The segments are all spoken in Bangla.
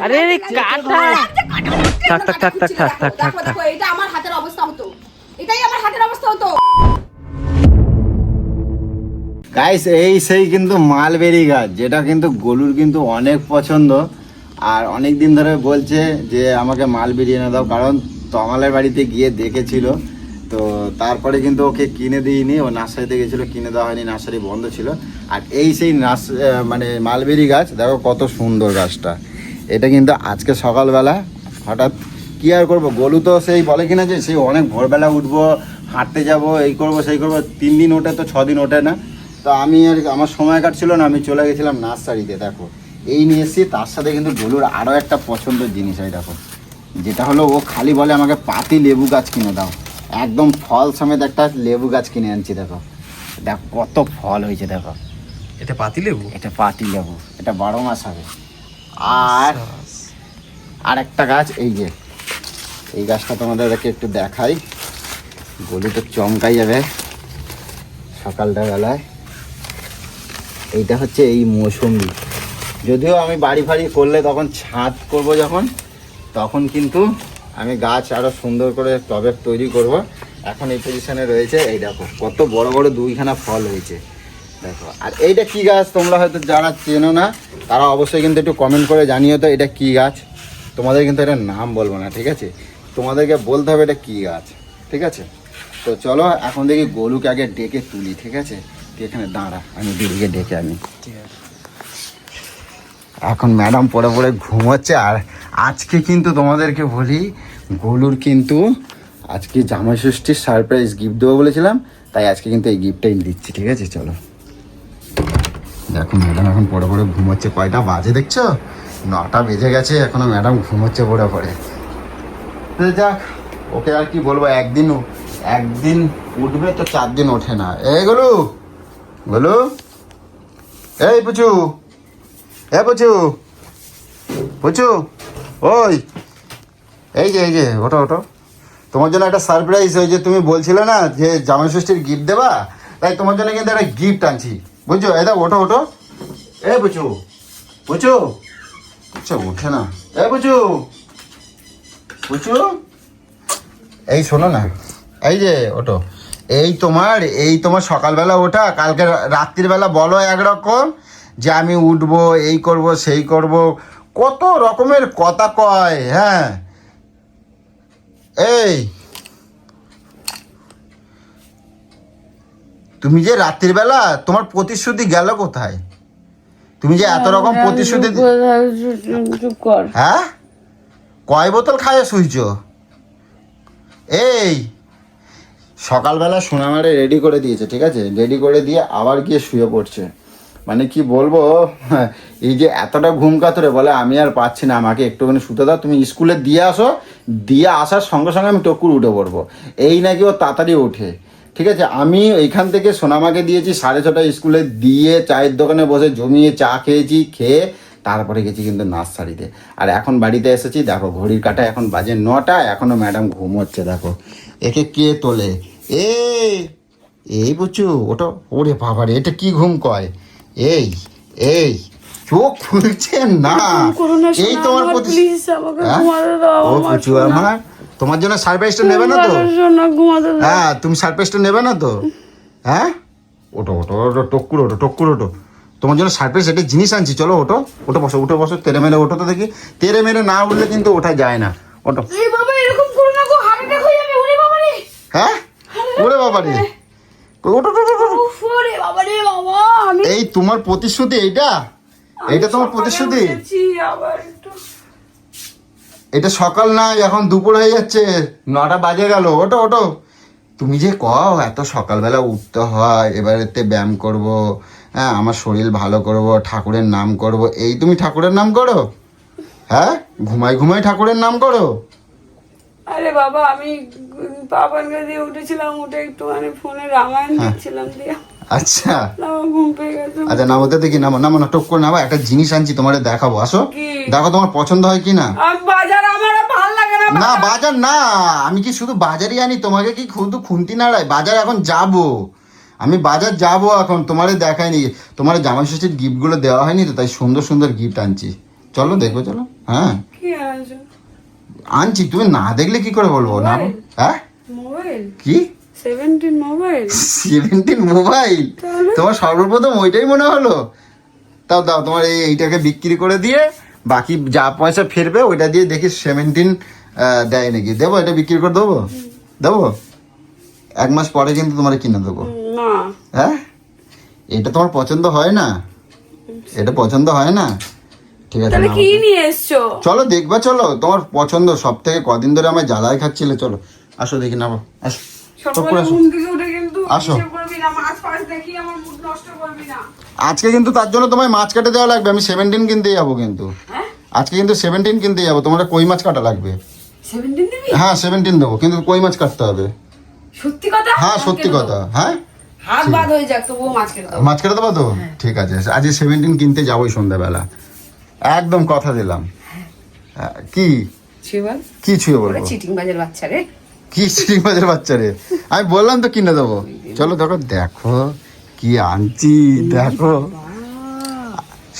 আরে কাটা থাক। এটা আমার হাতের অবস্থা হতো, এটাই আমার হাতের অবস্থা হতো। গাইস এই সেই কিন্তু মালবেরি গাছ, যেটা কিন্তু গোলুর কিন্তু অনেক পছন্দ, আর অনেক দিন ধরে বলছে যে আমাকে মালবেরি এনে দাও, কারণ তমালের বাড়িতে গিয়ে দেখেছিল। তো তারপরে কিন্তু ওকে কিনে দিইনি, ও নার্সারিতে গেছিলো, কিনে দেওয়া হয়নি, নার্সারি বন্ধ ছিল। আর এই সেই মানে মালবেরি গাছ, দেখো কত সুন্দর গাছটা। এটা কিন্তু আজকে সকালবেলা হঠাৎ কি আর করবো, গোলু তো সেই বলে কিনা যে সেই অনেক ভোরবেলা উঠবো, হাঁটতে যাব, এই করব সেই করব, 3 দিন ওঠে তো 6 দিন ওঠে না। তো আমি আর আমার সময় কাটছিল না, আমি চলে গেছিলাম নার্সারিতে। দেখো এই নিয়ে এসেছি, তার সাথে কিন্তু গোলুর আরও একটা পছন্দের জিনিস হয় দেখো, যেটা হলো ও খালি বলে আমাকে পাতি লেবু গাছ কিনে দাও। একদম ফল সমেত একটা লেবু গাছ কিনে আনছি। দেখো দেখো কত ফল হয়েছে, দেখো এটা পাতি লেবু, এটা পাতি লেবু, এটা 12 মাস হবে। আর একটা গাছ, এই যে এই গাছটা তোমাদেরকে একটু দেখাই, গোলু তো চমকাই যাবে সকালটা বেলায়। এইটা হচ্ছে এই মৌসুমি, যদিও আমি বাড়ি ফাড়ি করলে তখন ছাদ করব যখন, তখন কিন্তু আমি গাছ আরও সুন্দর করে টবে তৈরি করব। এখন এই পজিশনে রয়েছে, এই দেখো কত বড় বড় 2খানা ফল হয়েছে দেখো। আর এইটা কি গাছ তোমরা হয়তো যারা চেনো না তারা অবশ্যই কিন্তু একটু কমেন্ট করে জানিও তো এটা কি গাছ। তোমাদের কিন্তু এটা নাম বলবো না, ঠিক আছে, তোমাদেরকে বলতে হবে এটা কি গাছ, ঠিক আছে। তো চলো এখন দেখি গোলুকে আগে ডেকে তুলি, ঠিক আছে, তুই এখানে দাঁড়া, আমি দিদিকে ডেকে আনি। এখন ম্যাডাম পড়ে পড়ে ঘুমোচ্ছে। আর আজকে কিন্তু তোমাদেরকে বলি, গোলুর কিন্তু আজকে জামাই ষষ্ঠীর সারপ্রাইজ গিফট দেবো বলেছিলাম, তাই আজকে কিন্তু এই গিফটটাই দিচ্ছি, ঠিক আছে। চলো দেখো ম্যাডাম এখন পড়ে পড়ে ঘুমোচ্ছে, কয়টা বাজে দেখছো, 9টা বেজে গেছে, এখনো ম্যাডাম ঘুমোচ্ছে পড়ে পড়ে। তো যাক, ওকে আর কি বলবো, একদিন উঠবে তো 4 দিন ওঠে না। এই গোলু, গোলু, এই পুচু, এ পুচু, পুচু, ওই এই যে ওঠো ওঠো, তোমার জন্য একটা সারপ্রাইজ। ওই যে তুমি বলছিলে না যে জামাই ষষ্ঠীর গিফট দেবা, তাই তোমার জন্য কিন্তু একটা গিফট আনছি, বুঝছো। এই দাও, ওঠো ওঠো, এ পুচু, পুচু, আচ্ছা ওঠে না, এ পুচু, পুচু, এই শোনো না, এই যে ওঠো, এই তোমার সকালবেলা ওঠা, কালকে রাত্রিবেলা বলো একরকম যে আমি উঠবো, এই করব সেই করব, কত রকমের কথা কয়। হ্যাঁ এই তুমি যে রাত্রিবেলা তোমার প্রতিশ্রুতি গেল কোথায়? তুমি যে এত রকম প্রতিশ্রুতি, হ্যাঁ কয় বোতল খাইয়ে শুইছ? এই সকালবেলা সোনামারে রেডি করে দিয়েছে, ঠিক আছে, রেডি করে দিয়ে আবার গিয়ে শুয়ে পড়ছে। মানে কি বলবো, এই যে এতটা ঘুম কাতরে, বলে আমি আর পাচ্ছি না, আমাকে একটুখানি শুতে দাও, তুমি স্কুলে দিয়ে আসো, দিয়ে আসার সঙ্গে সঙ্গে আমি টকুর উঠে পড়বো। এই নাকি ও তাড়াতাড়ি ওঠে, ঠিক আছে। আমি এইখান থেকে সোনামাকে দিয়েছি 6:30 স্কুলে দিয়ে, চায়ের দোকানে বসে জমিয়ে চা খেয়েছি, খেয়ে তারপরে গেছি কিন্তু নার্সারিতে। আর এখন বাড়িতে এসেছি, দেখো ঘড়ির কাঁটা এখন বাজে 9টা, এখনও ম্যাডাম ঘুমোচ্ছে। দেখো একে কে তোলে, এই বুঝছো ওটা, ওরে বাবারে এটা কি ঘুম কয়, এই চোখ খুলছে না। এই তোমার ও পুচু আমার, তোমার জন্য সারপ্রাইজটা নেবে না তো? হ্যাঁ তুমি সারপ্রাইজটা নেবে না তো? হ্যাঁ ওটো ওটো ওটো টক্কুর ওটো, টক্কুর ওটো, তোমার জন্য সারপ্রাইজ একটা জিনিস আনছি, চলো ওটো, ওটো বসো, উঠে বসো, তেরে মেরে ওঠো তো দেখি। তেরে মেরে না উঠলে কিন্তু ওঠা যায় না, ওটো। হ্যাঁ ওরে বাবা রে, এই তোমার প্রতিশ্রুতি, এইটা তোমার প্রতিশ্রুতি। এটা সকাল না, এখন দুপুর হয়ে যাচ্ছে, 9টা বাজে গেল, ওটো ওটো। তুমি যে কও এত সকালবেলা উঠতে হয়, এবারেতে ব্যায়াম করব, হ্যাঁ আমার শরীর ভালো করব, ঠাকুরের নাম করব, এই তুমি ঠাকুরের নাম করো? হ্যাঁ ঘুমাই ঘুমাই ঠাকুরের নাম করো? আরে বাবা, আমি বাবার কাছে উঠেছিলাম, উঠে একটুখানি ফোনে রামায়ণ দেখছিলাম, দিয়ে আচ্ছা ঘুম পেয়ে গেছে। আচ্ছা নামো তো দেখি, নামো নামো না, টক করে নামো, একটা জিনিস আনছি তোমারে দেখাবো, আসো দেখো তোমার পছন্দ হয় কি না। বাজার আমার ভালো লাগে না। না বাজার না, আমি কি শুধু বাজারই আনি, তোমাকে কি শুধু খুন্তি নাড়াই? বাজার এখন যাবো, আমি বাজার যাবো এখন, তোমারে দেখাইনি, তোমার জামাই ষষ্ঠীর গিফটগুলো দেওয়া হয়নি তো, তাই সুন্দর সুন্দর গিফট আনছি, চলো দেখবো, চলো। হ্যাঁ কি আছে? আনছি, তুমি না দেখলে কি করে বলবো না? হ্যাঁ মোবাইল কি 17 মোবাইল? 17 মোবাইল? তাহলে? তোমার সর্বপ্রথম ওইটাই মনে হলো? তাও দাও, তোমার এইটাকে বিক্রি করে দিয়ে বাকি যা পয়সা ফিরবে ওইটা দিয়ে দেখি 17 দেয় নাকি। দেবো, এটা বিক্রি করে দেবো? দেবো, 1 মাস পরে কিন্তু তোমার কিনে দেবো। না। হ্যাঁ, এটা তোমার পছন্দ হয় না? এটা পছন্দ হয় না? ঠিক আছে, তাহলে নাও। কি নিয়ে এসছো? চলো দেখবা, চলো তোমার পছন্দ। সব থেকে কদিন ধরে আমার জ্বালায় খাচ্ছিলে। চলো আসো দেখি, নাও আসো, চুপ করে সকালে আসো। ঘুম থেকে উঠে কিন্তু আসো। ইচ্ছে করবি না, মাছ ফাছ দেখি আমার মুড নষ্ট করবি না। আজকে কিন্তু তার জন্য তোমায় মাছ কাটে দেওয়া লাগবে। আমি 17 কিনতে যাবো কিন্তু। হ্যাঁ? আজকে কিন্তু 17 কিনতে যাবো, তোমার কই মাছ কাটা লাগবে। 17 দিবি? হ্যাঁ 17 দেবো, কিন্তু কই মাছ কাটতে হবে। সত্যি কথা? হ্যাঁ সত্যি কথা। হ্যাঁ হাত বাদ হয়ে যাক, তবুও মাছ কেটে দাও। মাছ কাটে দেবো তো? ঠিক আছে, আজ 17 কিনতে যাবোই সন্ধ্যাবেলা, একদম কথা দিলাম। কি ছিবাল কি ছুঁয়ে বলবো? চিটিং বাজের বাচ্চা রে। কি চিটিং বাজের বাচ্চা রে? আমি বললাম তো কিনে দেবো। চলো দেখো, দেখো কি আনছি দেখো।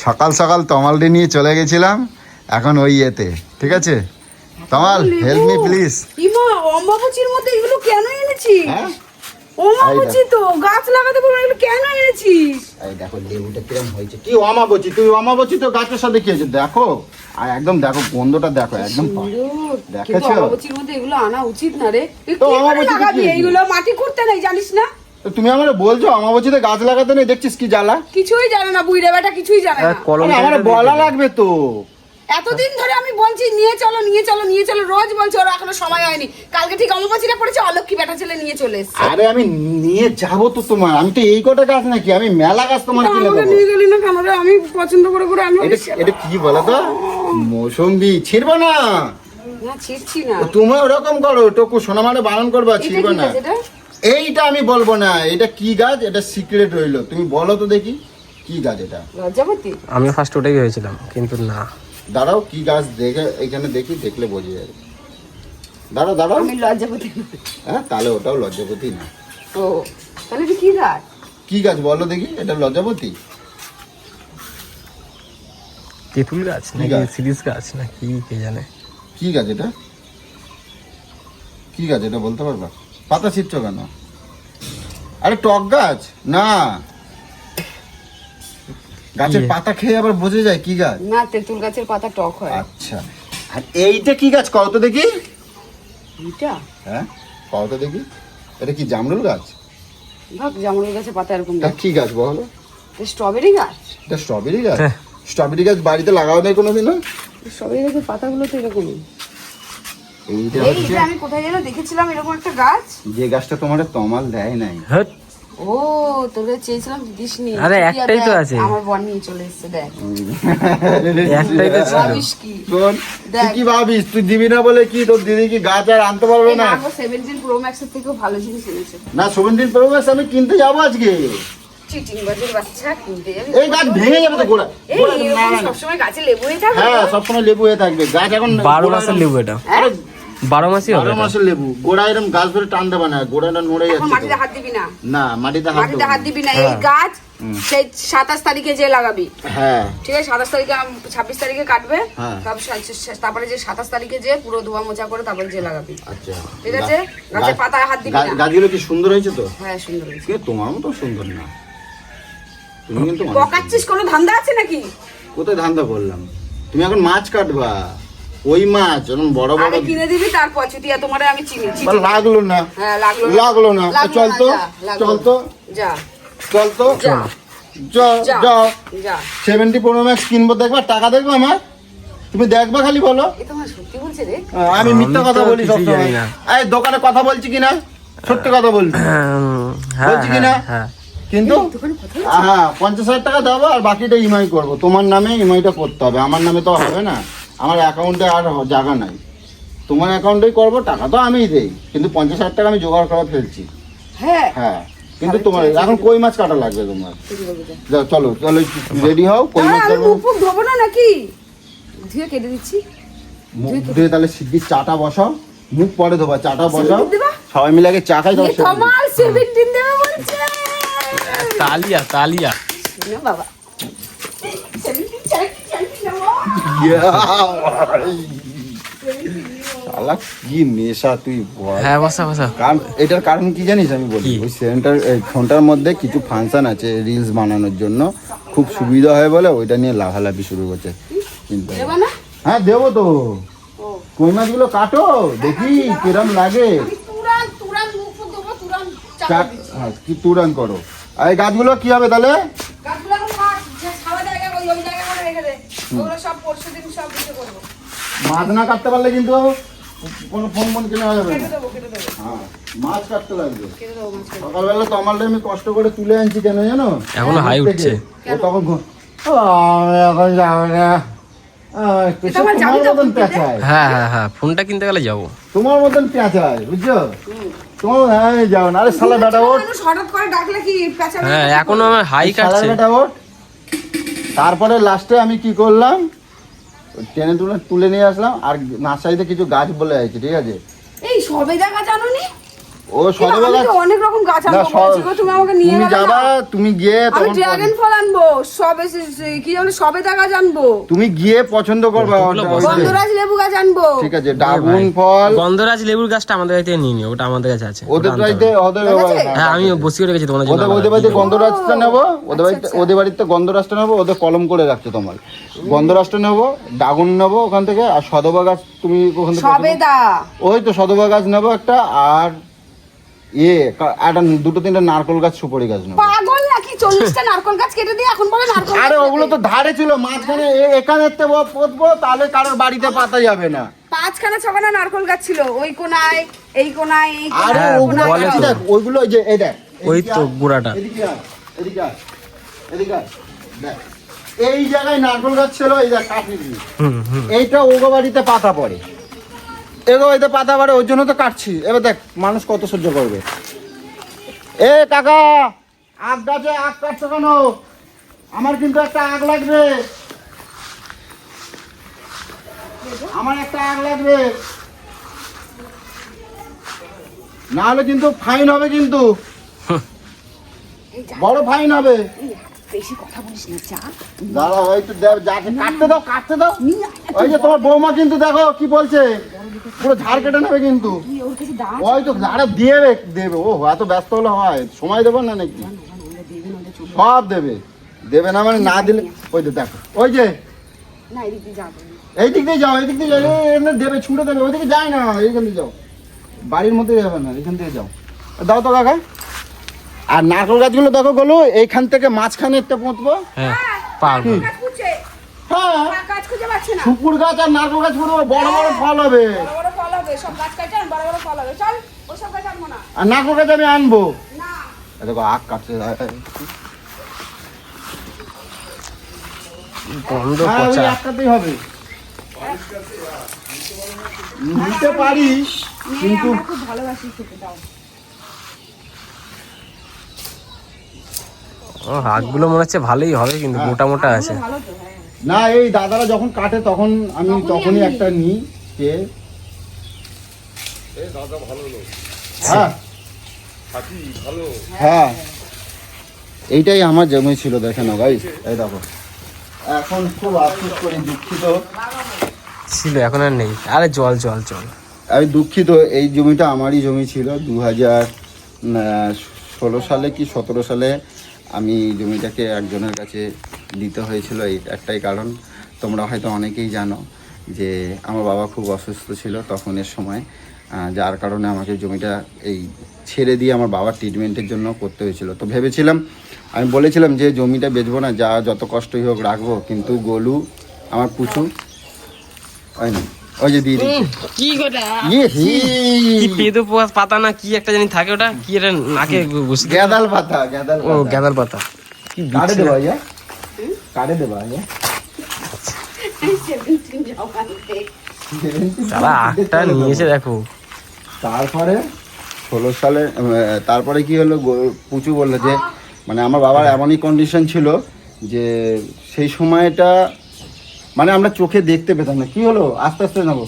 সকাল সকাল তমালটি নিয়ে চলে গেছিলাম, এখন ওই ইয়েতে। ঠিক আছে তমাল, হেল্প মি প্লিজ। ইমা, অম্বাবুচির মধ্যে এগুলো কেন এনেছিস? হ্যাঁ অম্বাবুচি তো গাছ লাগাতে বলে, এগুলো কেন এনেছিস? এই দেখো লেবুটা কিরম হয়েছে। কি অমাবচি? তুই অমাবচি তো গাছের সাথে কি হয়েছে দেখো। আর একদম দেখো গন্ধটা দেখো, একদম কিন্তু দেখেছো? অম্বাবুচির মধ্যে এগুলো আনা উচিত না রে। তুই তো কি করে অম্বাবুচিতে কি লাগাবি হয়েছে? এইগুলো? মাটি খুঁড়তে নেই জানিস না? তো তুমি আমার বলছো অমাবচিতে গাছ লাগাতে নেই, দেখছিস কি জ্বালা। কিছুই জানে না বুইড়ে বেটা, কিছুই জানে না। আরে আমার বলা লাগবে তো। এতদিন ধরে আমি বলছি নিয়ে চলো নিয়ে চলো নিয়ে চলো, রোজ বলছো, ওর এখনো সময় হয়নি। কালকে ঠিক অম্বাবুচিটা পড়েছে, অলক্ষী বেটা ছেলে নিয়ে চলে এসেছে। আরে আমি নিয়ে যাবো তো তোমার, আমি তো এই কটা গাছ নাকি, আমি মেলা গাছ তোমার কিনে আমাকে দেবো। নিয়ে গেলি না কেন রে? আমি পছন্দ করে করে আমি এটা এটা কি বলো তো? মৌসুম্বি ছিড়বো না। না ছিড়ছি না। তুমি ওরকম করো, টকু সোনা মানে বারণ করবা, এটা ছিড়বে কি না। গাছ এটা? এইটা আমি বলবো না, এটা কি গাছ, এটা সিক্রেট রইলো। তুমি বলো তো দেখি কি গাছ এটা। লজ্জাবতী? আমি ফার্স্ট ওটাই ভেবেছিলাম, কিন্তু না। দাঁড়াও, কি গাছ দেখে এখানে দেখি, দেখলে বোঝা যাবে। দাঁড়াও দাঁড়াও। আমি লজ্জাবতী না। হ্যাঁ তাহলে ওটাও লজ্জাপতি না। ও তাহলে এটা কি গাছ? কি গাছ বলো দেখি, এটা লজ্জাপতি? তেঁতুল গাছ নাকি গাছ? সিরিজ গাছ নাকি কে জানে। কি গাছ এটা? কি গাছ এটা বলতে পারবা? পাতা ছিটছো কেন? আরে টক গাছ না, গাছের পাতা খেয়ে আবার বোঝা যায় কি গাছ। না, তেঁতুল গাছের পাতা টক হয়। আচ্ছা, আর এইটা কি গাছ কও তো দেখি? এটা হ্যাঁ কও তো দেখি, এটা কি জামরুল গাছ? ভাব, জামরুল গাছের পাতা এরকম এটা কি গাছ বলো? স্ট্রবেরি গাছ। এটা স্ট্রবেরি গাছ? হ্যাঁ। স্ট্রবেরি গাছ বাড়িতে লাগাও নাই কোনোদিনও? স্ট্রবেরি গাছের পাতাগুলো তো এরকমই। এইটা এই হচ্ছে যে আমি কোথায় যেন দেখেছিলাম এরকম একটা গাছ। যে গাছটা তোমার তমাল দেয় নাই। হ্যাট, ও তোকে চেয়েছিলাম দিসনি। আরে তুই একটাই তো দেখ, আছে। আমার বর নিয়ে চলে এসেছে দেখ। একটাই তো ছিল। ভাবিস কি? শোন, দেখ। তুই কি ভাবিস তুই দিবি না বলে কি তোর দিদি কি গাছ আর আনতে পারবে না? 17 প্রো ম্যাক্স এর থেকেও ভালো জিনিস এনেছে। না 17 প্রো ম্যাক্স আমি কিনতে যাবো আজকে। চিটিং বাজের বাচ্চা কিনতে যাবি? এই গাছ ভেঙে যাবে তো গোড়া। এই গোড়া তো না, এরকম না, না। সবসময় গাছে লেবু হয়ে থাকবে? হ্যাঁ সবসময় লেবু হয়ে থাকবে গাছ, এখন 12 গোড়া মাসের এরম- লেবু এটা। আরে 12 মাসই হবে 12 এটা। মাসের লেবু, গোড়া এরকম গাছ ধরে টান দেবে না, গোড়াটা নড়ে এখন যাচ্ছে মাটিতে তো। হাত দিবি না। না মাটিতে মাটিতে হাত দেবো দিবি না। এই গাছ সেই 27 তারিখে যে লাগাবি, না। হ্যাঁ ঠিক আছে? 27 তারিখে 26 তারিখে কাটবে, হ্যাঁ। তারপরে যে 27 তারিখে যে পুরো ধোয়া মোছা করে তারপরে যে লাগাবি। আচ্ছা ঠিক আছে? গাছের পাতায় হাত দিবি না। গাছগুলো কি সুন্দর হয়েছে তো? হ্যাঁ সুন্দর হয়েছে। কিন্তু তোমার মতো সুন্দর না, তুমি কিন্তু অনেক বকাচ্ছিস? কোনো ধান্দা আছে নাকি? কোথায় ধান্দা করলাম? তুমি এখন মাছ কাটবা, ওই মাছ এখন বড় বড় আগে কিনে দিবি তারপর চুটিয়া তোমার আমি চিনি। বা লাগলো না, হ্যাঁ লাগলো না। লাগলো না, লাগলো চল না, তো, যা, লাগলো চল না। তো, যা চল তো, যা যাও যা যাও। যা। 70 প্রো ম্যাক্স কিনবো, দেখবা টাকা দেখবো আমার, তুমি দেখবা খালি বলো। এ তোমার সত্যি বলছে রে? আমি মিথ্যা আমি কথা তো বলি কিছুই সবসময়। জানি না। এই দোকানে কথা বলছি কিনা সত্যি কথা বলছি, হ্যাঁ বলছি কি না? হ্যাঁ। কিন্তু দোকানে কথা হ্যাঁ 50,000 টাকা দেবো আর বাকিটা ইএমআই করবো। তোমার নামে ইএমআইটা করতে হবে, আমার নামে তো হবে না, আমার অ্যাকাউন্টে আর জায়গা নাই। তোমার অ্যাকাউন্টেই করবো, টাকা তো আমিই দেই, কিন্তু 50,000 টাকা আমি জোগাড় করে ফেলছি। হ্যাঁ হ্যাঁ কিন্তু তোমার এখন কই মাছ কাটা লাগবে তোমার। যাও, চলো চলো রেডি হও, কই মাছ আমি কাটবো। মুখ ফুক ধোবো না নাকি? ধুয়ে কেটে দিচ্ছি। মুখ দিয়ে তাহলে শিগগির চাটা বসাও, মুখ পরে ধোবা, চাটা বসাও, 17 দেবা? সবাই মিলে আগে চা খাই। এ তোমার 17 দেবে বলছে। তালিয়া তালিয়া। না বাবা 17 চাই চাই না। শালা কি নেশা তুই বল। হ্যাঁ বসা বসা। কারণ এটার কারণ কি জানিস আমি বলি, কি? ওই সেন্টার ফোনটার মধ্যে কিছু ফাংশন আছে রিলস বানানোর জন্য, খুব সুবিধা হয় বলে ওইটা নিয়ে লাফালাফি শুরু করছে। কিন্তু দেবা না? হ্যাঁ দেবো তো, কই মাছগুলো কাটো দেখি কিরম লাগে। আমি তুরান মুখ ফুক দেবো, তুরান চাপা দিচ্ছি। হ্যাঁ কি তুরান করো। আর এই গাছগুলো কি হবে তাহলে? গাছগুলো এখন কাট, যে সারা জায়গা ওই জায়গা করে রেখে দে। ওগুলো সব পরশুদিন সব দিতে করবো। মাছ না কাটতে পারলে কিন্তু কোনো ফোন কিনে যাবে না। কেটে দেবো। হ্যাঁ মাছ কাটতে লাগবে। কেটে দেবো মাছ। সকালবেলা তো আমার আমি কষ্ট করে তুলে আনছি কেন জানো? এখনো হাই উঠছে। ও তখন আমি এখন যাবো না। এটা আমার যাবি তো মতন কিনতে? পেঁচায়, হ্যাঁ ফোনটা কিনতে গেলে যাবো। তোমার মতন পেঁচায় বুঝছো? তোমার হ্যাঁ যাও না। আরে শালা বেটা ওঠ, মানুষ হঠাৎ করে ডাকলে কি পেঁচা হ্যাঁ এখনো আমার হাই শালা কাটছে। বেটা ওঠ। তারপরে লাস্টে আমি কি করলাম, টেনে তুলে নিয়ে আসলাম। আর নার্সারিতে কিছু গাছ বলে আছে, ঠিক আছে? এই সবে দেখা জানো নি? ও সদবা আমি গাছ। তো অনেক রকম গাছ না, আনবো বলছি গো, তুমি আমাকে নিয়ে তুমি গেলে যাবা, না? তুমি গিয়ে আমি তখন ড্রাগন ফল আনবো, সবে কি জানো সবে দেখা জানবো, তুমি গিয়ে পছন্দ করবা। কতগুলো বস্তা? গন্ধরাজ লেবু গাছ আনবো। ঠিক আছে, ড্রাগন ফল গন্ধরাজ লেবুর গাছটা আমাদের বাড়িতে নিয়ে নিও, ওটা আমাদের কাছে আছে। ওদের ওটা আনতে বাড়িতে, হবে। ওদের হ্যাঁ আমি বসিয়ে রেখেছি তোমার জন্য। ওদের বাড়িতে গন্ধরাজটা নেবো, ওদের বাড়িতে আচ্ছা। ওদের বাড়িতে গন্ধরাজটা নেবো, ওদের কলম করে রাখছো তোমার। গন্ধরাজটা নেবো, ড্রাগন নেবো ওখান থেকে, আর সদবা গাছ তুমি ওখান থেকে সবেদা ওই তো সদবা গাছ নেবো একটা, আর একটা দুটো তিনটা নারকল গাছ, সুপারি গাছ নেবো। পাগল নাকি? 40টা নারকল গাছ কেটে দিয়ে এখন বলে নারকল আরে গাছ ওগুলো নেবে। তো ধারে ছিল, মাঝখানে এখানে পোতবো, তাহলে কারোর বাড়িতে পাতা যাবে না। 5খানা 6খানা নারকল গাছ ছিল, ওই কোনায় এই কোনায় এই আরে হ্যাঁ, ওগুলো বলে তো। দেখ, ওইগুলো ওই যে এই দেখ, ওই এদিকে তো আয়, বুড়াটা। এদিকে আয়, এদিকে আয়, এদিকে আয়, দেখ এই জায়গায় নারকেল গাছ ছিল, এই দেখ কাটিনি। এইটা ওগো বাড়িতে পাতা পড়ে, এগো বাড়িতে পাতা পড়ে, ওই জন্য তো কাটছি। এবার দেখ মানুষ কত সহ্য করবে। এ কাকা, আগ গাছে আগ কাটছো কেন? আমার কিন্তু একটা আগ লাগবে, আমার একটা আগ লাগবে, না হলে কিন্তু ফাইন হবে, কিন্তু বড় ফাইন হবে। বেশি কথা বলিস না, যা দাঁড়া, ওই তো যাকে কাটতে দাও। নিয়ে আয়। ওই যে তোমার বৌমা কিন্তু দেখো কি বলছে, পুরো ঝাড় কেটে নেবে কিন্তু। তুই ওর কাছে দাঁড়া, ওই তো ঝাড়ে দেবে। ও এত ব্যস্ত হলে হয়? সময় দেবো না নাকি? সব দেবে না মানে না দিলে। ওই তো দেখো, ওই যে না এদিক দিয়ে যাবো। এই দিক দিয়ে যাও, এই দিক দিয়ে যাও, এমনি দেবে, ছুটে দেবে। ওইদিকে যায় না, এইখান দিয়ে যাও, বাড়ির মধ্যে যাবে না, এখান থেকে যাও। দাও তো কাকা। আর নারকেল গাছগুলো দেখো গলু, এইখান থেকে মাঝখানে একটা পুঁতবো। হ্যাঁ পারবো। গাছ খুঁজছে, হ্যাঁ, গাছ খুঁজে পাচ্ছে না। শুকুর গাছ আর নারকেল গাছ পুরো বড় বড় ফল হবে। বড় বড় ফল হবে, সব গাছ কাটে আর বড় বড় ফল হবে। চল ওসব গাছ আনবো না। আর নারকেল গাছ আমি আনবো। না দেখো আখ কাটছে। গন্ধ হ্যাঁ, ওই পচা। একটাতেই হবে। নিতে পারি কিন্তু আমরা খুব ভালোবাসি খেতে, দাও। ও হাতগুলো মনে হচ্ছে ভালোই হবে, কিন্তু মোটা মোটা আছে। ভালো তো, হ্যাঁ। না, এই দাদারা যখন কাটে তখন আমি তখনই একটা নিই কে। হ্যাঁ হ্যাঁ, এইটাই আমার জমি ছিল, দেখে না গাইস, এই দেখো। এখন খুব আফসোস করি, দুঃখিত, ছিল এখন আর নেই। আরে জল জল জল। আমি দুঃখিত। এই জমিটা আমারই জমি ছিল। 2016 সালে কি 17 সালে আমি জমিটাকে একজনের কাছে দিতে হয়েছিল। এই একটাই কারণ, তোমরা হয়তো অনেকেই জানো যে আমার বাবা খুব অসুস্থ ছিল তখনের সময়, যার কারণে আমাকে জমিটা এই ছেড়ে দিয়ে আমার বাবার ট্রিটমেন্টের জন্য করতে হয়েছিল। তো ভেবেছিলাম, আমি বলেছিলাম যে জমিটা বেচবো না, যা যত কষ্টই হোক রাখবো, কিন্তু গোলু আমার পুচু ওই যে দিয়ে দিচ্ছে। কি গোটা ইয়ে কি পেদো পাতা না কি একটা জানি থাকে, ওটা কি এটা নাকে বসে। গ্যাদাল পাতা, গ্যাদাল ও গাঁদাল পাতা। কি কাটে বিচ্ছিরি। দেবা ইয়া, কাটে দেবা ইয়া। তারা আটটা নিয়েছে দেখো। তারপরে 16 সালে তারপরে কি হলো, পুচু বললো যে মানে আমার বাবার এমনই কন্ডিশন ছিল যে সেই সময়টা মানে আমরা চোখে দেখতে পেতাম না। কি হলো, আস্তে আস্তে নেবো,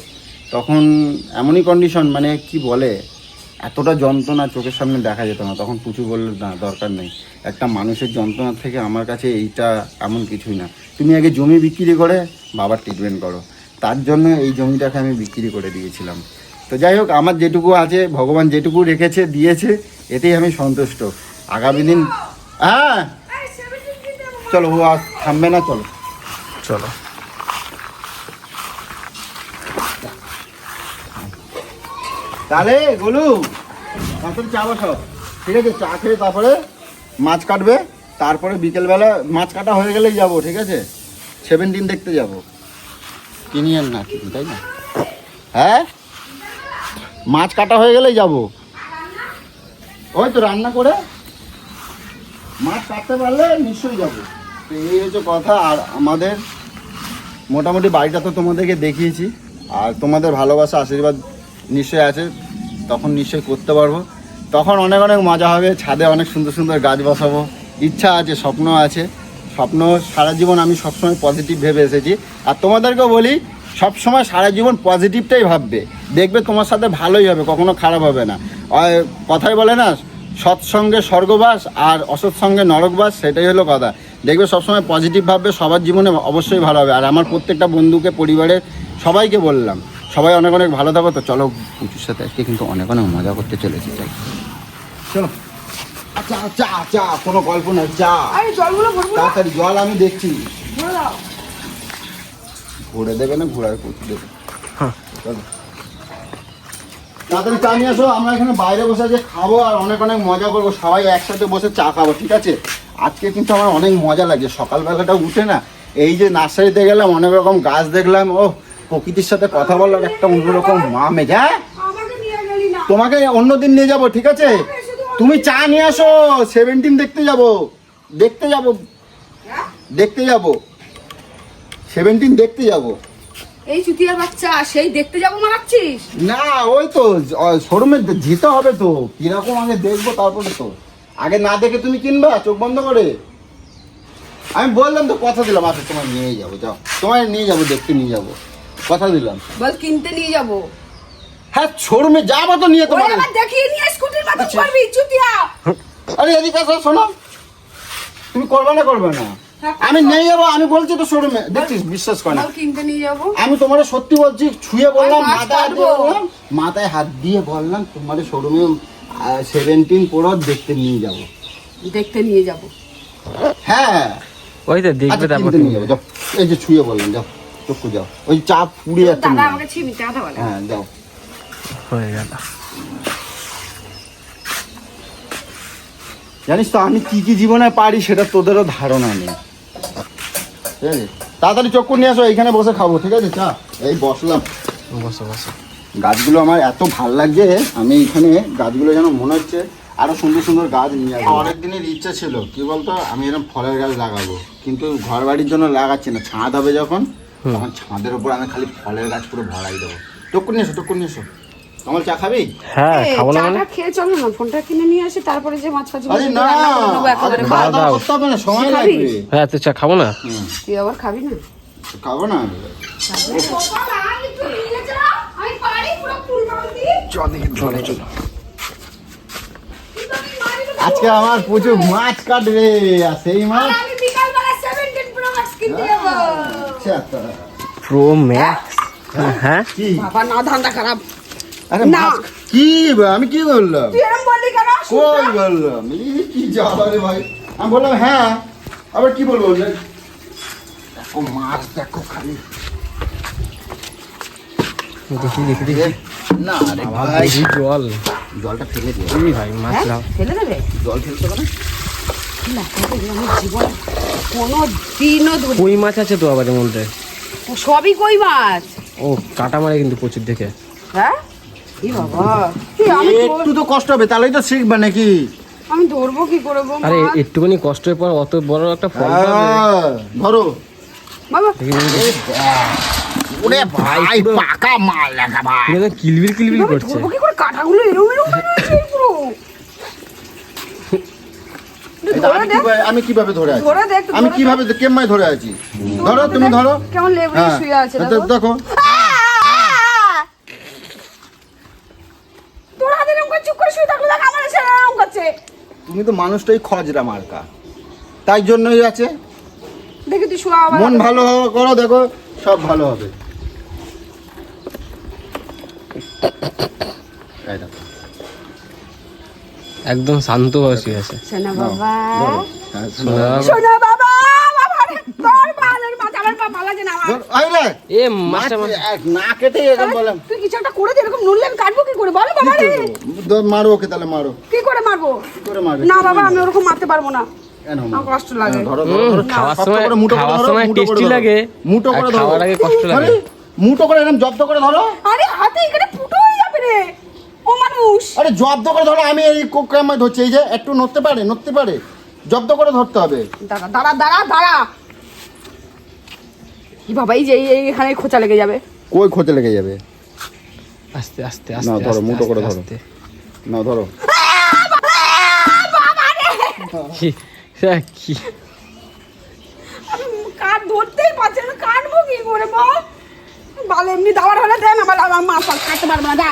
তখন এমনই কন্ডিশন, মানে কি বলে, এতটা যন্ত্রণা চোখের সামনে দেখা যেত না। তখন পুচু বললো না দরকার নেই, একটা মানুষের যন্ত্রণা থেকে আমার কাছে এইটা এমন কিছুই না, তুমি আগে জমি বিক্রি করে বাবার ট্রিটমেন্ট করো। তার জন্য এই জমিটাকে আমি বিক্রি করে দিয়েছিলাম। তো যাই হোক, আমার যেটুকু আছে ভগবান যেটুকু রেখেছে দিয়েছে, এতেই আমি সন্তুষ্ট। আগামী দিন হ্যাঁ চলো, ও আর থামবে না, চলো চলো। তাহলে গোলু তারপরে চা বসাও, ঠিক আছে? চা খেয়ে তারপরে মাছ কাটবে, তারপরে বিকেলবেলা মাছ কাটা হয়ে গেলেই যাবো, ঠিক আছে? 17 দেখতে যাবো, কিনি আর না কিনি, তাই না? হ্যাঁ, মাছ কাটা হয়ে গেলেই যাবো। ওই তো রান্না করে মাছ কাটতে পারলে নিশ্চয়ই যাবো। তো এই হচ্ছে কথা। আর আমাদের মোটামুটি বাড়িটা তো তোমাদেরকে দেখিয়েছি, আর তোমাদের ভালোবাসা আশীর্বাদ নিশ্চয়ই আছে, তখন নিশ্চয়ই করতে পারবো। তখন অনেক অনেক মজা হবে, ছাদে অনেক সুন্দর সুন্দর গাছ বসাবো, ইচ্ছা আছে, স্বপ্ন আছে। স্বপ্ন সারা জীবন আমি সবসময় পজিটিভ ভেবে এসেছি। আর তোমাদেরকেও বলি, সবসময় সারা জীবন পজিটিভটাই ভাববে, দেখবে তোমার সাথে ভালোই হবে, কখনো খারাপ হবে না। কথাই বলে না, সৎসঙ্গে স্বর্গবাস আর অসৎ সঙ্গে নরকবাস, সেটাই হলো কথা। দেখবে সবসময় পজিটিভ ভাববে, সবার জীবনে অবশ্যই ভালো হবে। আর আমার প্রত্যেকটা বন্ধুকে, পরিবারের সবাইকে বললাম, সবাই অনেক অনেক ভালো থাকো। তো চলো, পুচুর সাথে আজকে কিন্তু অনেক অনেক মজা করতে চলেছি, তাই চলো। চা চা চা, কোনো গল্প না, চা। আরে জলগুলো ভরবো না? তাড়াতাড়ি জল আমি দেখছি, ভরে দাও। ঘুরে দেবে না, ঘোরার পুচু দেবে। চলো তাড়াতাড়ি চা নিয়ে আসো, আমরা এখানে বাইরে বসে আজকে খাবো আর অনেক অনেক মজা করবো, সবাই একসাথে বসে চা খাবো, ঠিক আছে? আজকে কিন্তু আমার অনেক মজা লাগে, সকালবেলাটা উঠে না, এই যে নার্সারিতে গেলাম, অনেক রকম গাছ দেখলাম, ও প্রকৃতির সাথে কথা বললাম, একটা অন্যরকম মামেজ। হ্যাঁ, আমাকে নিয়ে গেলি না। তোমাকে অন্যদিন নিয়ে যাবো, ঠিক আছে? তুমি চা নিয়ে আসো, 17 দেখতে যাবো, দেখতে যাবো, দেখতে যাবো, 17 দেখতে যাবো। এই চুতিয়ার বাচ্চা, সেই দেখতে যাবো মারাচ্ছিস? না, ওই তো শোরুমে যেতে হবে তো, কিরকম আগে দেখবো, তারপরে তো। আগে না দেখে তুমি কিনবা চোখ বন্ধ করে? আমি বললাম তো, কথা দিলাম, আচ্ছা তোমায় নিয়ে যাবো, যাও, তোমায় নিয়ে যাবো, দেখতে নিয়ে যাবো, কথা দিলাম। বল কিনতে নিয়ে যাবো। হ্যাঁ, শোরুমে যাবো তো, নিয়ে ওই তোমার। আবার দেখিয়ে নিয়ে স্কুটির মাথা আচ্ছা। করবি চুতিয়া। আরে এদিকে আসো, শোনো, তুমি করবে না, করবে না, আমি নিয়ে যাবো, আমি বলছি তো শোরুমে, দেখছিস, বিশ্বাস করে না। বল কিনতে নিয়ে যাবো। আমি তোমার সত্যি বলছি, ছুঁয়ে বললাম, আমি মাছ মাথায় হাত দিয়ে কাটবো। বললাম, মাথায় হাত দিয়ে বললাম, তোমার শোরুমে 17 প্রো দেখতে নিয়ে যাবো। দেখতে নিয়ে যাবো। হ্যাঁ, ওই তো দেখবে, আচ্ছা, তারপর কিনতে নিয়ে যাবো, যাও। এই যে ছুঁয়ে বললাম, যাও, চক্ষু যাও, ওই চা পুড়ে যাচ্ছে দাদা মনে হয়। আমাকে ছিমি চাটা বলে। হ্যাঁ, যাও। হয়ে গেল। জানিস তো, আমি কি কি জীবনে পারি সেটা তোদেরও ধারণা নেই, ঠিক আছে? তাড়াতাড়ি চক্ষু নিয়ে আসো, এইখানে বসে খাবো, ঠিক আছে? চা এই বসলাম। বসো বসো। গাছগুলো আমার এত ভাল লাগছে, আমি এখানে গাছগুলো যেন মনে হচ্ছে আরো সুন্দর সুন্দর গাছ নিয়ে আসবো। অনেক দিনের ইচ্ছা ছিল, কি বলতো, আমি এরকম ফলের গাছ লাগাবো, কিন্তু ঘর বাড়ির জন্য লাগাচ্ছি না, ছাদ হবে যখন, তখন ছাদের উপর আমি খালি ফলের গাছ পুরো ভরাই দেবো। টক্কর নিয়ে এসো, টক্কর নিয়ে এসো। কমল, চা খাবি? হ্যাঁ, খাবো না মানে? চাটা খেয়ে চলো না, ফোনটা কিনে নিয়ে আসে, তারপরে যে মাছ ফাছ আরে না, আরে খাওয়া দাওয়া করতে হবে না, সময় খাবি? লাগবে। হ্যাঁ, তো চা খাবো না? তুই আবার খাবি না? খাবো না, আমি পারি পুরো ফুল মারতি। চলো চলো। আজকে আমার প্রচুর মাছ কাটবে, আর সেই মাছ আমি বিকালবেলা 17 প্রো ম্যাক্স কিনতে যাবো। আচ্ছা, প্রো ম্যাক্স? হ্যাঁ, কি? বাবা না, ধান্দা খারাপ। আরে না। মাছ কি, আমি কি বললাম? তুই এরকম বললি কেন? কই বললাম, এই কি জ্বালা রে ভাই। আমি বললাম হ্যাঁ, আবার কি বলবো? দেখো মাছ, দেখো খালি। দেখি দেখি দেখি। না রে আবার ভাই, দেখি জল। জলটা ফেলে দিও। এই ভাই, মাছ হ্যাঁ? লাও। ফেলে দেবে? জল ফেলতে পারে? না, ফেলে দেবে। আমি জীবন কোনো দিনও ধরি। কই মাছ আছে তো আবার এর মধ্যে। সবই কই মাছ। ও, কাটা মারে কিন্তু প্রচুর দেখে। হ্যাঁ? কি বাবা, কি আমি একটু তো কষ্ট হবে, তাহলেই তো শিখবে নাকি? আমি ধরবো কি করে গো আরে মাছ? একটুখানি কষ্টের পর অত বড় একটা ফল পাবে। ধরো। বাবা দেখি, দেখি, দেখি। ওরে ভাই, পাকা মাল লাগা ভাই। পুরো একদম কিলবিল কিলবিল আমি করছে। ধরবো কি করে? কাঁটাগুলো এরম এরম হয়ে রয়েছে পুরো। ধরে দেখ, আমি কিভাবে ধরে আছি? ধরে দেখ, আমি ধরে কিভাবে কেমন ধরে আছি? ধরো, তুমি ধরো। কেমন লেবু হ্যাঁ, শুয়ে আছে দেখো। তোর হাতে এরকম করে চুপ হচ্ছে। তুমি তো মানুষটাই খজরা মার্কা, তাই জন্যই আছে। দেখি তুই শোয়া মন ভালো করো, দেখো সব ভালো হবে। এই দেখো। একদম শান্ত বসে আছে। সোনা বাবা, ধরো। হ্যাঁ, শোনো। সোনা বাবা, বাবা রে, তোর বালের মাথা, আমার পা ভালো লাগে না আমার। ধরো, এই রে, এ মাস্টার না কেটে এরকম বললাম। তুই কিছু একটা করে দে, এরকম নড়লে আমি কাটবো কি করে বলো বাবা রে? মারো ওকে, তাহলে মারো। কি করে মারবো? কি করে মারবে? না বাবা, আমি ওরকম মারতে পারবো না, কেন মারবে? আমার কষ্ট লাগে। ধরো ধরো ধরো, খাওয়ার শক্ত সময় করে মুঠো করে খাওয়ার ধরো, সময় মুঠো করে টেস্টি ধরো। লাগে, মুঠো আর করে ধরো। খাওয়ার আগে কষ্ট লাগে। আরে, মুঠো করে এরকম জব্দ করে ধরো। আরে হাতে এখানে ফুটো হয়ে যাবে রে, ও মানুষ। আরে জব্দ করে ধরো, আমি এই কোকামে ধরছি, এই যে একটু নড়তে পারে, জব্দ করে ধরতে হবে। দাঁড়া দাঁড়া দাঁড়া দাঁড়া। কি বাবা, এই যে এখানে খোঁচা লেগে যাবে। কই খোঁজে লেগে যাবে? আস্তে আস্তে না, আস্তে ধরো, আস্তে, মুঠো করে ধরো। আস্তে। না ধরো। কি হ্যাঁ, কি আমি কাঠ ধরতেই পারছি না, কাটবো কি করে বল? ভালো এমনি দাবার হলে দেন, আমার মা কাটতে পারবো না। দা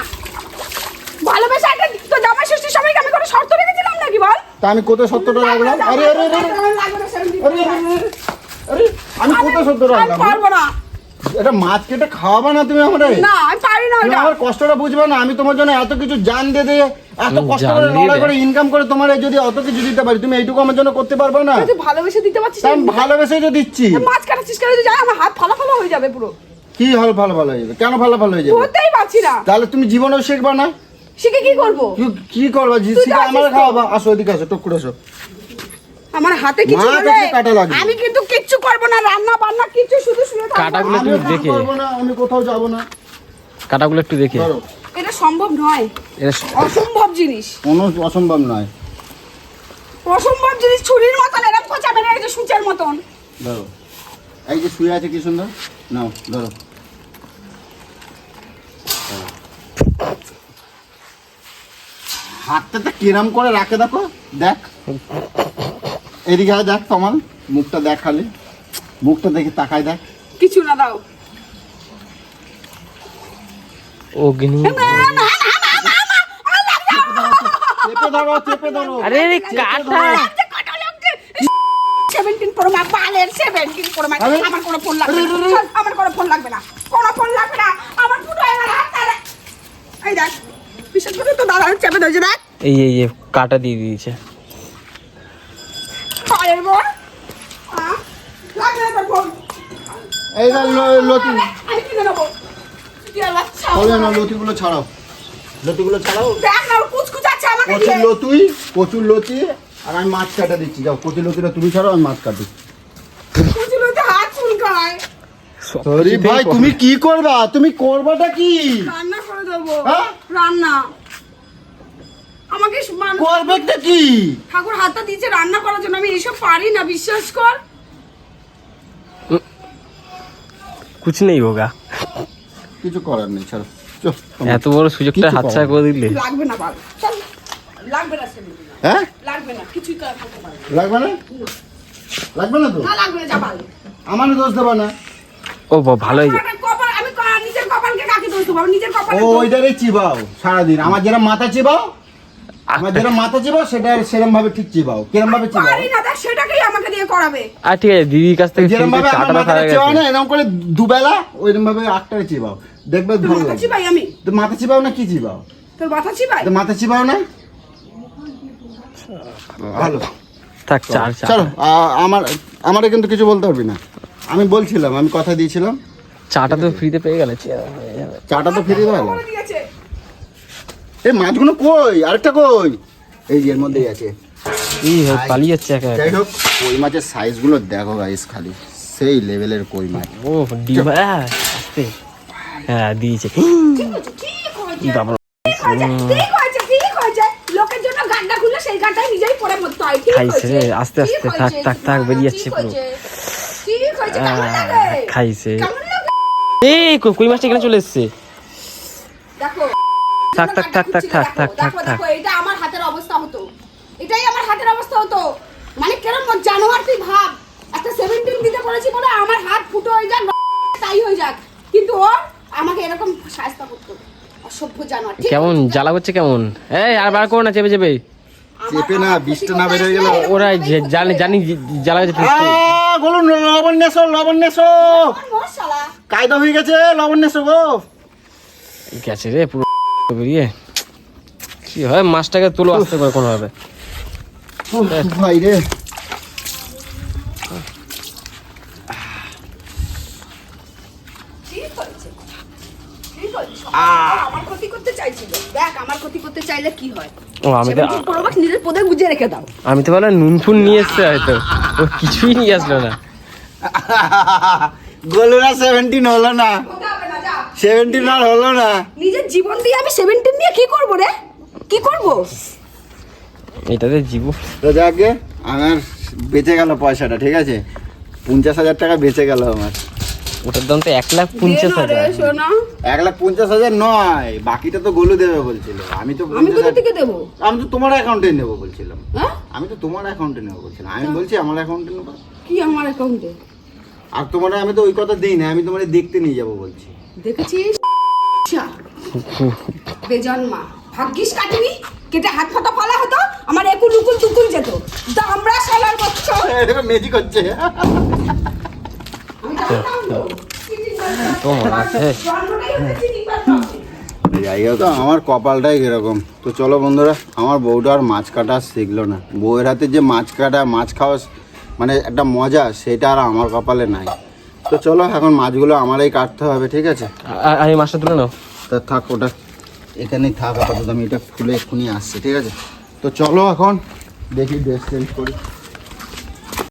ভালোবেসে একটা তো জামাই ষষ্ঠীর সময়কে আমি কোনো শর্ত রেখেছিলাম নাকি বল? তা আমি কোথায় সত্যটা রাখলাম? আরে আরে আরে লাগবে না, সেরকম দিতে আরে, হবে। আরে, আমি কোথায় সত্যটা আমি রাখলাম? পারবো না। এটা মাছ কেটে খাওয়াবা না তুমি আমারে? না আমি পারি না তুমি ওটা। আমার কষ্টটা বুঝবে না? আমি তোমার জন্য এত কিছু জান দিয়ে এত কষ্ট জান করে দিয়ে লড়াই দে। করে ইনকাম করে তোমার যদি অত কিছু দিতে পারি, তুমি এইটুকু আমার জন্য করতে পারবে না? তুই ভালোবেসে দিতে পারছিস তা না? আমি ভালোবেসেই তো দিচ্ছি। মাছ কাটাচ্ছিস কেন? তুই জানি আমার হাত ফালা হয়ে যাবে পুরো। কি ভালো ভালো ভালো হয়ে যাবে? কেন ভালো ভালো হয়ে যাবে? ধরতেই পারছি না। তাহলে তুমি জীবনেও শিখবা না? শিখে কি করবো? কি করবা? তুই শিখে তো আমার আছিস তো। খাওয়াবা। আসো, এদিকে আসো, টুক করে আসো। আমার হাতে কিছু মাছ হলে আছে, কাটা লাগবে। আমি কিন্তু কিচ্ছু করবো না, রান্না বান্না কিছু, শুধু শুয়ে থাকবো। কাটাগুলো আমি একটু দেখে, করবো না, আমি কোথাও যাবো না। কাটাগুলো একটু দেখে। ধরো, এটা সম্ভব নয়, এটা অসম্ভব জিনিস। কোনো অসম্ভব নয়। অসম্ভব জিনিস ছুরির মতন এরকম খোঁচা মেরে রেখেছে, সূচের মতন। ধরো, এই যে শুয়ে আছে কি সুন্দর, নাও ধরো। হাতটা কিরম করে রাখে দেখো, দেখ এদিকে আয়, দেখ তোমার মুখটা দেখ, খালি মুখটা দেখে তাকায় দেখ। কিছু না, দাও। অগ্নি। চেপে ধরো, চেপে ধরো। আরে রে, কাটা। 17 Pro Max, বালের 17 Pro Max। আরে? আমার কোনো ফোন লাগবে না, আরে, আরে, আরে। আমার কোনো ফোন লাগবে না, কোনো ফোন লাগবে না, আমার ফুটো হয়ে গেল হাত, দাঁড়া। এই দেখ, বিশেষ করে তো দাদা চেপে ধরেছে, দেখ। এই এই এই, কাটা দিয়ে দিয়েছে। পায়ের বল, লাগবে না তোর ফোন। এই দেখ লতি, আমি কিনে নেবো। কি আর বাচ্চা। চলো না, লতিগুলো ছাড়াও, লতিগুলো ছাড়াও। দেখ না, ওর কুচকুচাচ্ছে আমাকে প্রচুর দিয়ে। লতুই, প্রচুর লতি, আর আমি মাছ কাটা দিচ্ছি। যাও, প্রচুর লতিটা তুমি ছাড়াও, আমি মাছ কাটি। কুচুলোতে হাত চুলকায়। সরি ভাই, তুমি কি করবা? তুমি করবাটা কি? রান্না করে দেবো। হ্যাঁ? রান্না আমাকে করবেটা কি? ঠাকুর হাতটা দিয়েছে রান্না করার জন্য, আমি এইসব পারি না, বিশ্বাস কর। কুছ নেই হোগা। কিছু করার নেই, ছাড়ো। চল, তোমার। এত বড় সুযোগটা কিছু হাতছাড়া করে দিলে। লাগবে না বাল, চল। লাগবে না সেদিন, হ্যাঁ, লাগবে না, কিছুই করতে পারবে লাগবে না? লাগবে না তো? না, লাগবে না, যা বাল। আমার দোষ দেবা না। ও ভালো হয়েছে। আমার কপাল, আমি নিজের কপালকে কাকে দোষ দেবো? আমি নিজের কপাল। ও ওইটারই চিবাও সারাদিন। আমার যেরকম মাথা চিবাও, আমার যেরকম মাথা চিবাও, সেটা সেরকম ভাবে ঠিক চিবাও। কিরম ভাবে চিবাও? পারি না, দেখ সেটাকেই আমাকে দিয়ে করাবে। আর ঠিক আছে, দিদির কাছ থেকে যেরকম ভাবে আমার কাটাটা মাথাটা খাওয়া চিবাও গেছে। না, এরকম করে দুবেলা ওইরকম ভাবে আটটারে চিবাও, দেখবে তোর ভালো মাথা লাগবে। চিবাই আমি? তো মাথা চিবাও না, কি চিবাও? তোর মাথা চিবাই? তো মাথা চিবাও না, ভালো। থাক, চার চার। চলো, আমারে কিন্তু কিছু বলতে পারবি না। আমি বলছিলাম, আমি কথা দিয়েছিলাম, চাটা তো ফ্রিতে পেয়ে গেলে। চাটা তো ফিরিয়ে দেওয়া করে দিয়েছে। এই মাছগুলো কই? আরেকটা কই? এই যে এর মধ্যেই আছে। এই পালিয়ে যাচ্ছে একা যাই একা। হোক, কই মাছের সাইজগুলো দেখো গাইস, খালি সেই লেভেলের কই মাছ। ও ডিম, আস্তে। হ্যাঁ দিয়েছে। ঠিক হয়েছে, বাবা, ঠিক হয়েছে, ঠিক হয়েছে। লোকের জন্য গাড্ডা খুললে সেই গাড্ডায় নিজেই পড়ে মরতে হয়। ঠিক খাইছে হয়েছে, রে, আস্তে আস্তে, ঠিক থাক, হয়েছে, থাক, থাক, বেরিয়ে যাচ্ছে ঠিক পুরো। হয়েছে, ঠিক হয়েছে, কেমন লাগে? খাইছে। কেমন লাগে? এই কই মাছটা এখানে চলে এসছে। দেখো, থাক, থাক, থাক, থাক, থাক, থাক, থাক, থাক। দেখো, এটা আমার হাতের অবস্থা হতো, এটাই আমার হাতের অবস্থা হতো। মানে কেরম জানোয়ার তুই ভাব, একটা 17 দিতে বলেছি বলে আমার হাত ফুটো হয়ে যাক, তাই হয়ে যাক, কিন্তু ও আমাকে এরকম শাস্তা করতো। অসভ্য জানোয়ার। ঠিক কেমন আছে? জ্বালা করছে কেমন? এই আর বার করো না, চেপে চেপে। চেপে না বিষটা না বের হয়ে গেল। ওরা জানি জানি জ্বালা গেছে গোলু লবণ নেছো মোর শালা কায়দা হয়ে গেছে, লবণ নেছো গো। গেছে রে পুরো বেরিয়ে। কি হয় মাছটাকে তুলো আসতে করে কোনো হবে ভাই রে ঠিক করেছে আমার ক্ষতি করতে চাইছিল, দেখ আমার ক্ষতি করতে চাইলে কি হয়। ও আমি তো সেটা করো, নিজের পদে গুজিয়ে রেখে দাও। আমি তো বললাম নুন ফুন নিয়ে এসছে হয়তো, ও কিছুই নিয়ে আসলো না। গোলুরা 17 হলো না, 17 আর হলো না। নিজের জীবন দিয়ে আমি 17 নিয়ে কি করব রে, কি করব? এটাতে জীব তো যাকে আমার বেঁচে গেল পয়সাটা, ঠিক আছে 50,000 টাকা বেঁচে গেল আমার। ওটার দাম তো 1,50,000। শোনা 1,50,000 নয়, বাকিটা তো গোলু দেবে বলছিল। আমি তো আমি কোথা থেকে দেবো? আমি তো তোমার অ্যাকাউন্টে নেবো বলছিলাম। হ্যাঁ আমি তো তোমার অ্যাকাউন্টে নেবো বলছিলাম। আমি বলছি আমার অ্যাকাউন্টে নেবো। কি আমার অ্যাকাউন্টে? আর তোমার আমি তো ওই কথা দিই না, আমি তোমার দেখতে নিয়ে যাবো বলছি। দেখেছিস বেজন্মা, ভাগ্যিস কাটেনি, কেটে হাত ফাটা ফালা হতো, আমার একুল উকুল দুকুল যেত। দামড়া শালার বাচ্চা। ম্যাজিক হচ্ছে। আমি জানতাম তো। তো মনে আছে জন্মটাই হচ্ছে চিনিবার টপে। যাই হোক, আমার কপালটাই এরকম। তো চলো বন্ধুরা, আমার বউটা আর মাছ কাটা শিখলো না। বউয়ের হাতে যে মাছ কাটা, মাছ খাওয়া মানে একটা মজা, সেটা আর আমার কপালে নাই। তো চলো এখন মাছগুলো আমারই কাটতে হবে, ঠিক আছে? আমি মাছটা তুলে নাও। তা থাক, ওটা এখানেই থাক আপাতত। আমি এটা খুলে এক্ষুনি আসছি, ঠিক আছে? তো চলো এখন দেখি ড্রেস চেঞ্জ করি।